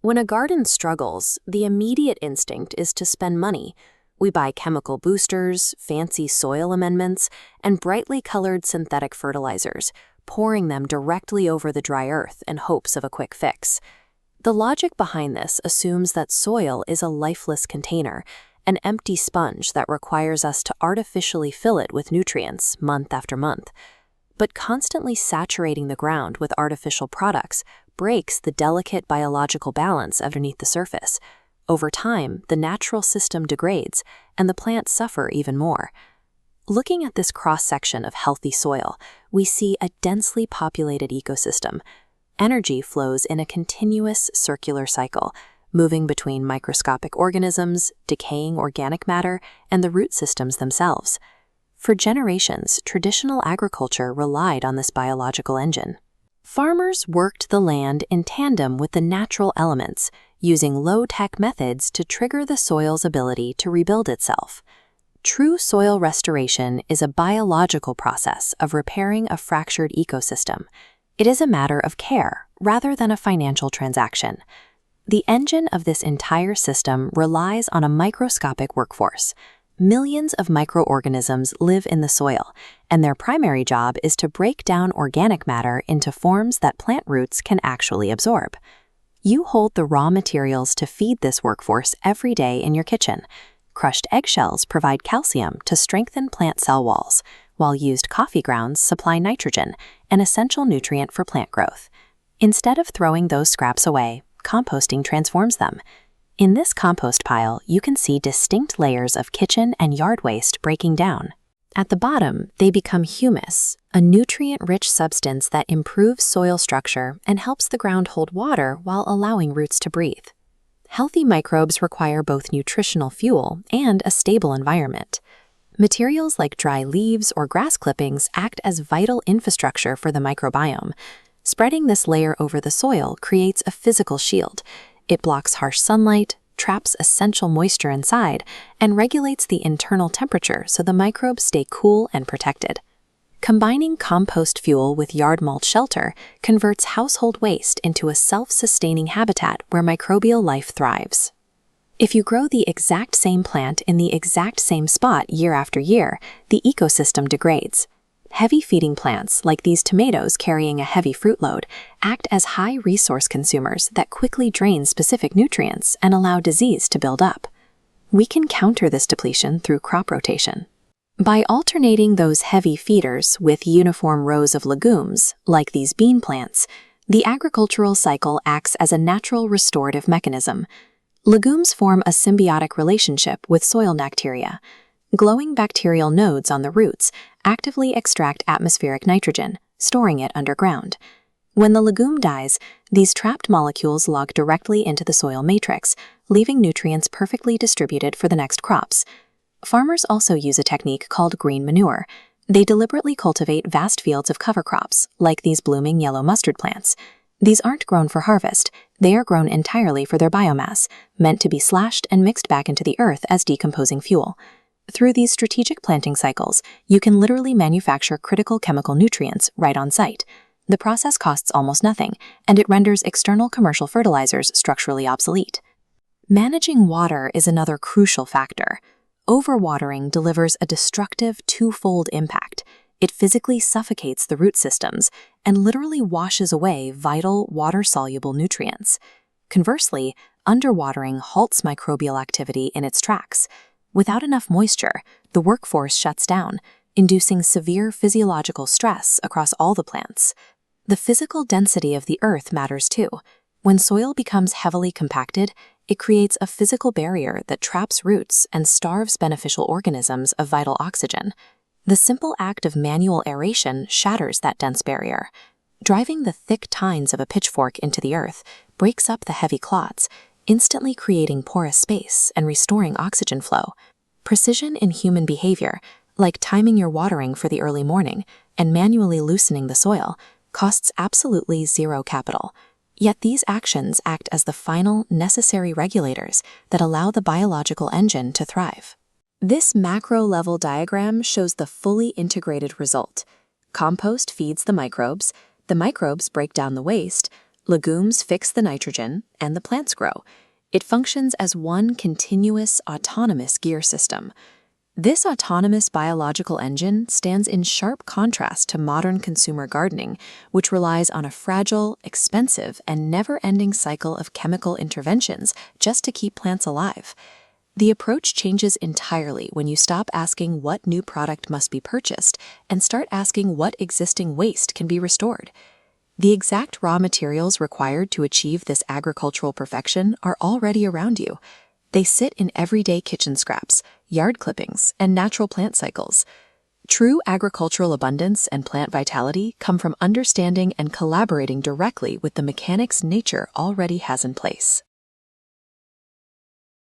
When a garden struggles, the immediate instinct is to spend money. We buy chemical boosters, fancy soil amendments, and brightly colored synthetic fertilizers, pouring them directly over the dry earth in hopes of a quick fix. The logic behind this assumes that soil is a lifeless container, an empty sponge that requires us to artificially fill it with nutrients month after month. But constantly saturating the ground with artificial products breaks the delicate biological balance underneath the surface. Over time, the natural system degrades, and the plants suffer even more. Looking at this cross-section of healthy soil, we see a densely populated ecosystem. Energy flows in a continuous circular cycle, moving between microscopic organisms, decaying organic matter, and the root systems themselves. For generations, traditional agriculture relied on this biological engine. Farmers worked the land in tandem with the natural elements, using low-tech methods to trigger the soil's ability to rebuild itself. True soil restoration is a biological process of repairing a fractured ecosystem. It is a matter of care rather than a financial transaction. The engine of this entire system relies on a microscopic workforce. Millions of microorganisms live in the soil, and their primary job is to break down organic matter into forms that plant roots can actually absorb. You hold the raw materials to feed this workforce every day in your kitchen. Crushed eggshells provide calcium to strengthen plant cell walls, while used coffee grounds supply nitrogen, an essential nutrient for plant growth. Instead of throwing those scraps away, composting transforms them. In this compost pile, you can see distinct layers of kitchen and yard waste breaking down. At the bottom, they become humus, a nutrient-rich substance that improves soil structure and helps the ground hold water while allowing roots to breathe. Healthy microbes require both nutritional fuel and a stable environment. Materials like dry leaves or grass clippings act as vital infrastructure for the microbiome. Spreading this layer over the soil creates a physical shield. It blocks harsh sunlight, traps essential moisture inside, and regulates the internal temperature so the microbes stay cool and protected. Combining compost fuel with yard mulch shelter converts household waste into a self-sustaining habitat where microbial life thrives. If you grow the exact same plant in the exact same spot year after year, the ecosystem degrades. Heavy-feeding plants, like these tomatoes carrying a heavy fruit load, act as high-resource consumers that quickly drain specific nutrients and allow disease to build up. We can counter this depletion through crop rotation. By alternating those heavy feeders with uniform rows of legumes, like these bean plants, the agricultural cycle acts as a natural restorative mechanism. Legumes form a symbiotic relationship with soil bacteria. Glowing bacterial nodes on the roots actively extract atmospheric nitrogen, storing it underground. When the legume dies, these trapped molecules log directly into the soil matrix, leaving nutrients perfectly distributed for the next crops. Farmers also use a technique called green manure. They deliberately cultivate vast fields of cover crops, like these blooming yellow mustard plants. These aren't grown for harvest. They are grown entirely for their biomass, meant to be slashed and mixed back into the earth as decomposing fuel. Through these strategic planting cycles, you can literally manufacture critical chemical nutrients right on site. The process costs almost nothing, and it renders external commercial fertilizers structurally obsolete. Managing water is another crucial factor. Overwatering delivers a destructive twofold impact. It physically suffocates the root systems and literally washes away vital water-soluble nutrients. Conversely, underwatering halts microbial activity in its tracks. Without enough moisture, the workforce shuts down, inducing severe physiological stress across all the plants. The physical density of the earth matters too. When soil becomes heavily compacted, it creates a physical barrier that traps roots and starves beneficial organisms of vital oxygen. The simple act of manual aeration shatters that dense barrier. Driving the thick tines of a pitchfork into the earth breaks up the heavy clods, instantly creating porous space and restoring oxygen flow. Precision in human behavior, like timing your watering for the early morning and manually loosening the soil, costs absolutely zero capital. Yet these actions act as the final, necessary regulators that allow the biological engine to thrive. This macro-level diagram shows the fully integrated result. Compost feeds the microbes break down the waste, Legumes fix the nitrogen, and the plants grow. It functions as one continuous, autonomous gear system. This autonomous biological engine stands in sharp contrast to modern consumer gardening, which relies on a fragile, expensive, and never-ending cycle of chemical interventions just to keep plants alive. The approach changes entirely when you stop asking what new product must be purchased and start asking what existing waste can be restored. The exact raw materials required to achieve this agricultural perfection are already around you. They sit in everyday kitchen scraps, yard clippings, and natural plant cycles. True agricultural abundance and plant vitality come from understanding and collaborating directly with the mechanics nature already has in place.